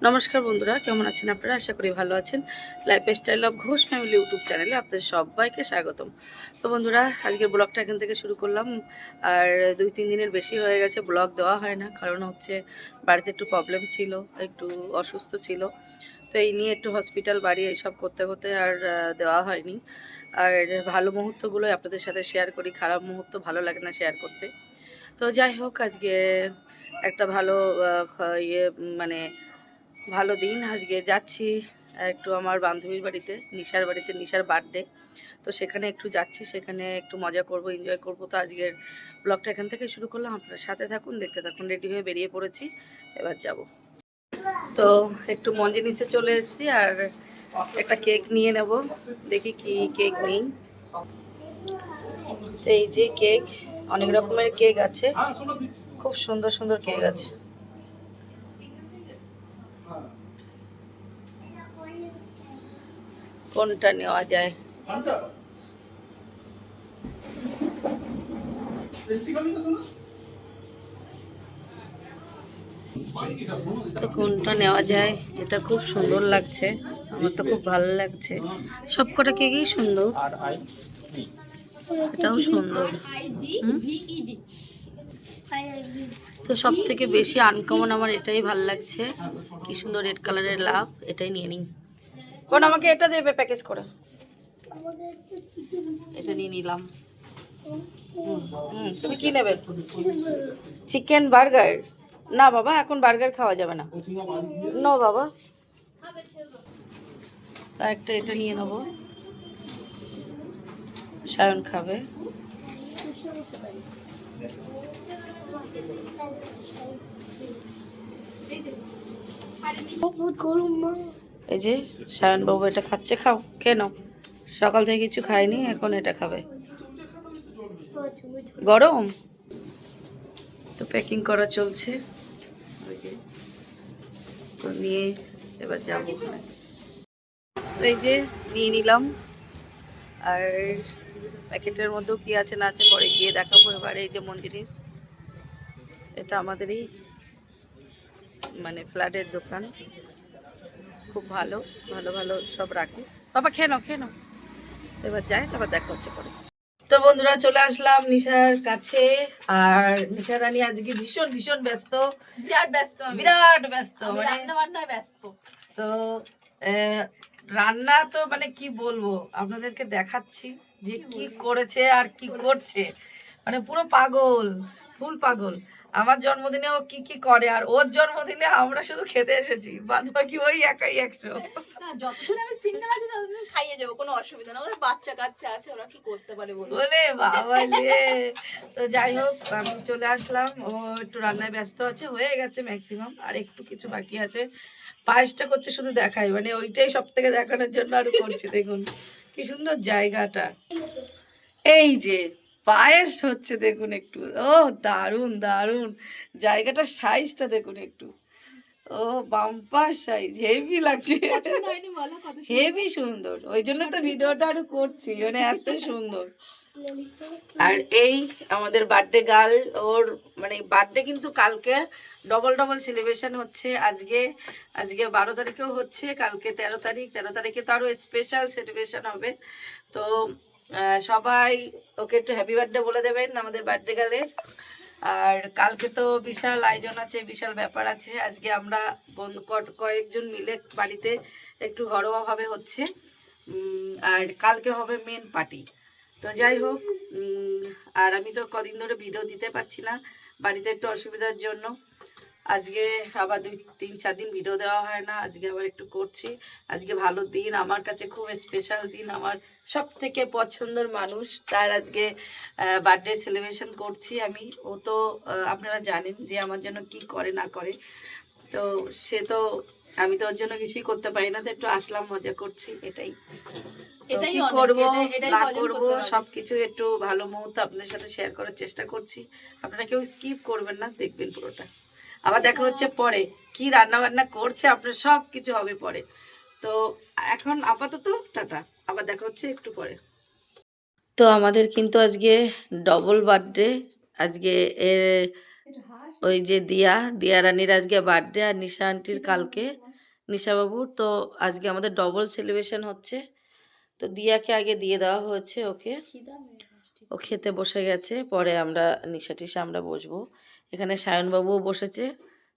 নমস্কার বন্ধুরা, কেমন আছেন আপনারা? আশা করি ভালো আছেন। Lifestyle of Ghosh family YouTube চ্যানেলে আপনাদের সবাইকে স্বাগতম। তো বন্ধুরা, আজকের ব্লগটা এখান থেকে শুরু করলাম। আর 2-3 দিনের বেশি হয়ে গেছে ব্লগ দেওয়া হয় না, কারণ হচ্ছে বাড়িতে একটু প্রবলেম ছিল, একটু অসুস্থ ছিল। তো এই নিয়ে একটু হসপিটাল বাড়ি এইসব করতে করতে আর দেওয়া হয়নি। আর ভালো মুহূর্তগুলোই আপনাদের সাথে শেয়ার করি, খারাপ মুহূর্ত ভালো লাগে না শেয়ার করতে। তো যাই হোক, আজকে একটা ভালো মানে ভালো দিন। আজকে যাচ্ছি একটু আমার বান্ধবীর বাড়িতে, নিশার বাড়িতে, নিশার বার্থডে। তো সেখানে একটু যাচ্ছি, সেখানে একটু মজা করব, এনজয় করব। তো আজকের ব্লগটা এখান থেকে শুরু করলাম, আপনার সাথে থাকুন, দেখতে থাকুন। রেডি হয়ে বেরিয়ে পড়েছি, এবার যাব। তো একটু মঞ্জিনিসে চলে এসেছি, আর একটা কেক নিয়ে নেব। দেখি কি কেক নেই। তো এই যে কেক, অনেক রকমের কেক আছে, খুব সুন্দর সুন্দর কেক আছে। কোনটা নেওয়া যায়? তো কোনটা নেওয়া যায়? এটা খুব সুন্দর লাগছে, আমার তো খুব ভালো লাগছে। সবকটা কেকই সুন্দর, এটাও সুন্দর। তো সব থেকে বেশি আনকমন আমার এটাই ভালো লাগছে, কি সুন্দর রেড কালারের লাভ। এটাই নিয়ে নিই। কোন আমাকে এটা দেবে প্যাকেজ করে, এটা নিয়ে নিলাম। তুমি কি নেবে? Chicken burger? না বাবা, এখন বার্গার খাওয়া যাবে না। নো বাবা, একটা এটা নিয়ে নেবো, সায়ন খাবে। এই যে সায়ন বাবু এটা খাচ্ছে, খাও, খেয়ে নাও। সকাল থেকে কিছু খায়নি, এখন এটা খাবে। গরম তো প্যাকিং করা চলছে, তো নিয়ে এবার যাবো। এই যে নিয়ে নিলাম, আর প্যাকেটের মধ্যেও কি আছে না আছে পরে গিয়ে দেখাবো। এবারে এই যে মঞ্জিনিস, এটা আমাদেরই মানে ফ্ল্যাটের দোকান, খুব ভালো ভালো ভালো সব রাখে। বাবা খেয়ে নাও, খেয়ে নাও। এবার যাই, তারপর দেখা হচ্ছে পরে। তো বন্ধুরা, চলে আসলাম নিশার কাছে। আর নিশা রানী আজকে ভীষণ ভীষণ ব্যস্ত, বিরাট ব্যস্ত, বিরাট ব্যস্ত, মানে রান্না বান্নায় ব্যস্ত। তো রান্না তো মানে কি বলবো, আপনাদেরকে দেখাচ্ছি যে কি করেছে আর কি করছে। মানে পুরো পাগল, ফুল পাগল। আমার জন্মদিনে ও কি কি করে, আর ওর জন্মদিনে আমরা শুধু খেতে এসেছি, বাদ বাকি ওই একাই 100। যতদিন আমি সিঙ্গেল আছি ততদিন খাইয়ে যাবো, কোনো অসুবিধা না। ওদের বাচ্চা কাচ্চা আছে, ওরা কি করতে পারে বলো? ওরে বাবা রে। তো যাই হোক, আমি চলে আসলাম। ও একটু রান্নায় ব্যস্ত আছে, হয়ে গেছে ম্যাক্সিমাম, আর একটু কিছু বাকি আছে। পায়েসটা করছে শুধু দেখাই, মানে ওইটাই সব থেকে দেখানোর জন্য আরো করছে। দেখুন কি সুন্দর জায়গাটা, এই যে পায়েস হচ্ছে, দেখুন একটু। ও দারুণ দারুণ, জায়গাটার সাইজটা দেখুন একটু। ও বাম্পার সাইজ, হেভি লাগছে, হেভি সুন্দর। ওই জন্য তো ভিডিওটা আরো করছি, মানে এত সুন্দর। আর এই আমাদের বার্থডে গার্ল, ওর মানে বার্থডে কিন্তু কালকে ডবল ডবল সেলিব্রেশন হচ্ছে। আজকে 12 তারিখেও হচ্ছে, কালকে 13 তারিখ। 13 তারিখে তো আরো স্পেশাল সেলিব্রেশন হবে। তো সবাই ওকে একটু হ্যাপি বার্থডে বলে দেবেন আমাদের বার্থডে গার্লের। আর কালকে তো বিশাল আয়োজন আছে, বিশাল ব্যাপার আছে। আজকে আমরা কয়েকজন মিলে বাড়িতে একটু ঘরোয়াভাবে হচ্ছে, আর কালকে হবে মেন পার্টি। তো যাই হোক, আর আমি তো কদিন ধরে ভিডিও দিতে পারছি না, বাড়িতে একটু অসুবিধার জন্য। আজকে আবার 2-3-4 দিন ভিডিও দেওয়া হয় না, আজকে আবার একটু করছি। আজকে ভালো দিন, আমার কাছে খুব স্পেশাল দিন। আমার সব থেকে পছন্দের মানুষ, তার আজকে বার্থডে সেলিব্রেশন করছি আমি। ও তো আপনারা জানেন যে আমার জন্য কি করে না করে। তো সে তো, আমি তো ওর জন্য কিছুই করতে পারি না, তো একটু আসলাম, মজা করছি, এটাই। কি করবো না করবো সবকিছু একটু ভালো মুহূর্ত আপনাদের সাথে শেয়ার করার চেষ্টা করছি। আপনারা কেউ স্কিপ করবেন না, দেখবেন পুরোটা। আবার দেখা হচ্ছে পরে, কি রান্না বান্না করছে আপনার সব কিছু হবে পরে। তো এখন আপাতত টাটা, আবার দেখা হচ্ছে একটু পরে। তো আমাদের কিন্তু আজকে ডবল বার্থডে। আজকে এর ওই যে দিয়া রানীর আজকে বার্থডে আর নিশা আন্টির কালকে, নিশা বাবুর। তো আজকে আমাদের ডবল সেলিব্রেশন হচ্ছে। তো দিয়াকে আগে দিয়ে দেওয়া হয়েছে ওকে, ও খেতে বসে গেছে। পরে আমরা নিশা টিশা আমরা বসবো। এখানে সায়নবাবুও বসেছে।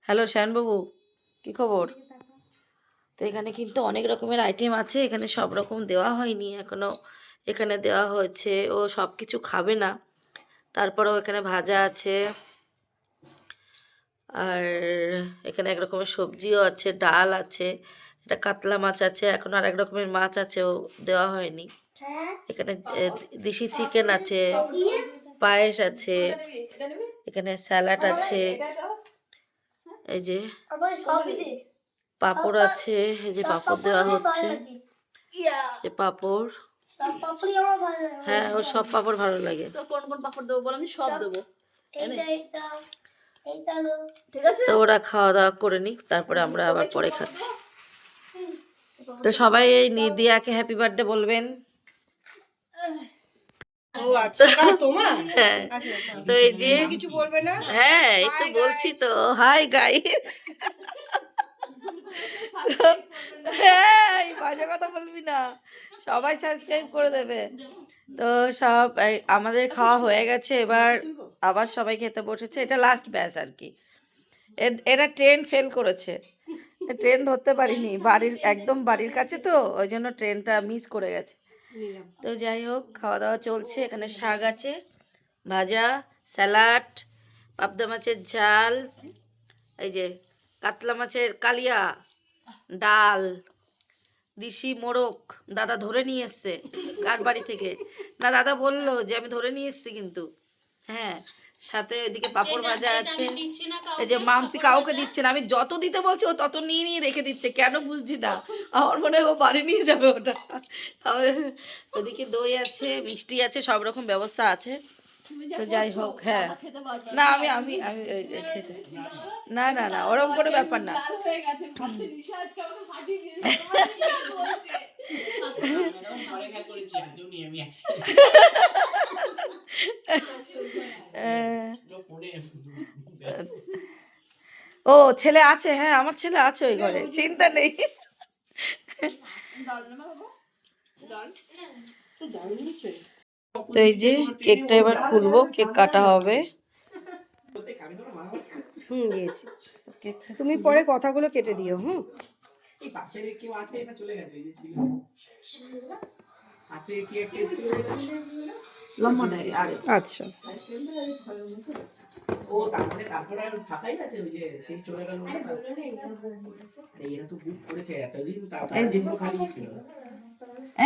হ্যালো সায়নবাবু, কি খবর? তো এখানে কিন্তু অনেক রকমের আইটেম আছে, এখানে সব রকম দেওয়া হয়নি এখনো, এখানে দেওয়া হয়েছে। ও সব কিছু খাবে না, তারপরেও এখানে ভাজা আছে, আর এখানে এক রকমের সবজিও আছে, ডাল আছে, এটা কাতলা মাছ আছে, এখন আর এক রকমের মাছ আছে, ও দেওয়া হয়নি। এখানে দেশি চিকেন আছে, পায়েস আছে, এখানে স্যালাড আছে, এই যে পাঁপড় আছে, এই যে পাঁপড় দেওয়া হচ্ছে, যে পাঁপড়, হ্যাঁ ওর সব পাঁপড় ভালো লাগে। তো কোন কোন পাঁপড় দেবো বল, আমি সব দেবো। ঠিক আছে, তো ওরা খাওয়া দাওয়া করে নিক, তারপরে আমরা আবার পরে খাচ্ছি। তো সবাই এই নিদিয়াকে হ্যাপি বার্থডে বলবেন। হ্যাঁ তো এই যে কিছু বলবে না, হ্যাঁ এই তো বলছি তো, হাই গাইস, হ্যাঁ বাজে কথা বলবি না, সবাই সাবস্ক্রাইব করে দেবে। তো সব আমাদের খাওয়া হয়ে গেছে, এবার আবার সবাই খেতে বসেছে, এটা লাস্ট ব্যাচ আর কি। এরা ট্রেন ফেল করেছে, ট্রেন ধরতে পারিনি, বাড়ির একদম বাড়ির কাছে তো, ওই জন্য ট্রেনটা মিস করে গেছে। তো যাই হোক, খাওয়া দাওয়া চলছে। এখানে শাক আছে, ভাজা, স্যালাড, পাবদা মাছের ঝাল, এই যে কাতলা মাছের কালিয়া, ডাল, দিশি মোরগ দাদা ধরে নিয়ে এসছে কার বাড়ি থেকে, না দাদা বললো যে আমি ধরে নিয়ে এসছি কিন্তু, হ্যাঁ সাথে ওইদিকে পাঁপড় ভাজা আছে। এই যে মাম্পি কাউকে দিচ্ছে না, আমি যত দিতে বলছি ও তত নিয়ে নিয়ে রেখে দিচ্ছে, কেন বুঝছি না, আমার মনে হয় ও বাড়ি নিয়ে যাবে ওটা। ওদিকে দই আছে, মিষ্টি আছে, সব রকম ব্যবস্থা আছে। তো যাই হোক, হ্যাঁ না আমি আমি আমি খেতে, না না না ওরকম কোনো ব্যাপার না। ও ছেলে আছে, হ্যাঁ আমার ছেলে আছে ওই ঘরে, চিন্তা নেই। তো এই যে কেকটা এবার খুলবো, কেক কাটা হবে। দিয়েছি, তুমি পরে কথাগুলো কেটে দিও। লম্বা নেই, আচ্ছা ও তারপরে আর ফাটাই আছে, ওই যে সেই চলে গেল, এরা তো বুক করেছে এতদিন, তারপরে খালি ছিল,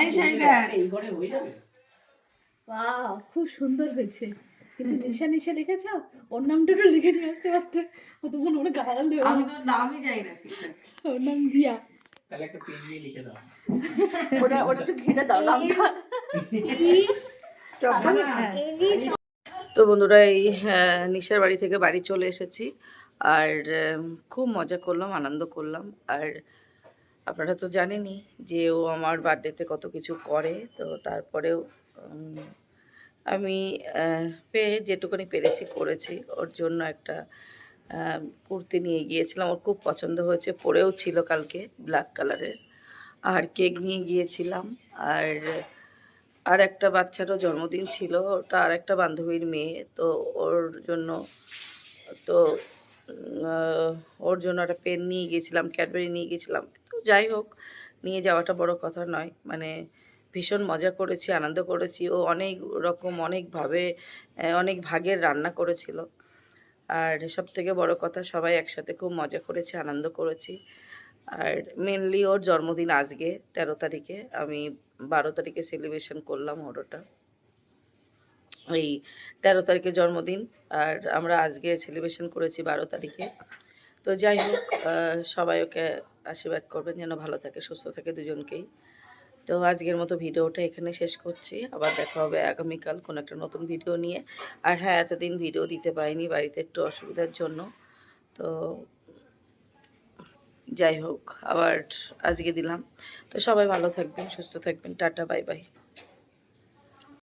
এই সেইটা এই ঘরে হয়ে যাবে। বাহ খুব সুন্দর হয়েছে, কিন্তু নিশা নিশা লিখেছ, ওর নামটা তো লিখে নিয়ে আসতে পারতে, ও তো মনে গাল দেবে, আমি তো নামই জানি না ঠিকঠাক, ওর নাম দিয়া, তাহলে একটা পেন দিয়ে লিখে দাও, ওটা একটু ঘেটে দাও নামটা। স্টপ। তো বন্ধুরা এই নিশার বাড়ি থেকে বাড়ি চলে এসেছি, আর খুব মজা করলাম, আনন্দ করলাম। আর আপনারা তো জানেনই যে ও আমার বার্থডেতে কত কিছু করে, তো তারপরেও আমি যেটুকুনি পেরেছি করেছি। ওর জন্য একটা কুর্তি নিয়ে গিয়েছিলাম, ওর খুব পছন্দ হয়েছে, পরেও ছিল কালকে ব্ল্যাক কালারের। আর কেক নিয়ে গিয়েছিলাম, আর একটা বাচ্চারও জন্মদিন ছিল, ওটা আর একটা বান্ধবীর মেয়ে, তো ওর জন্য তো ওর জন্য একটা পেন নিয়ে গিয়েছিলাম, ক্যাডবেরি নিয়ে গিয়েছিলাম। তো যাই হোক, নিয়ে যাওয়াটা বড় কথা নয়, মানে ভীষণ মজা করেছি, আনন্দ করেছি। ও অনেক রকম অনেকভাবে অনেক ভাগের রান্না করেছিল, আর সব থেকে বড় কথা সবাই একসাথে খুব মজা করেছি, আনন্দ করেছি। আর মেনলি ওর জন্মদিন আজকে 13 তারিখে, আমি 12 তারিখে সেলিব্রেশন করলাম ওর ওটা, ওই 13 তারিখে জন্মদিন, আর আমরা আজকে সেলিব্রেশন করেছি 12 তারিখে। তো যাই হোক, সবাই ওকে আশীর্বাদ করবেন যেন ভালো থাকে, সুস্থ থাকে দুজনকেই। তো আজকের মতো ভিডিওটা এখানে শেষ করছি, আবার দেখা হবে আগামীকাল কোনো একটা নতুন ভিডিও নিয়ে। আর হ্যাঁ, এতদিন ভিডিও দিতে পারিনি বাড়িতে একটু অসুবিধার জন্য, তো যাই হোক আবার আজকে দিলাম। তো সবাই ভালো থাকবেন, সুস্থ থাকবেন, টাটা বাই বাই।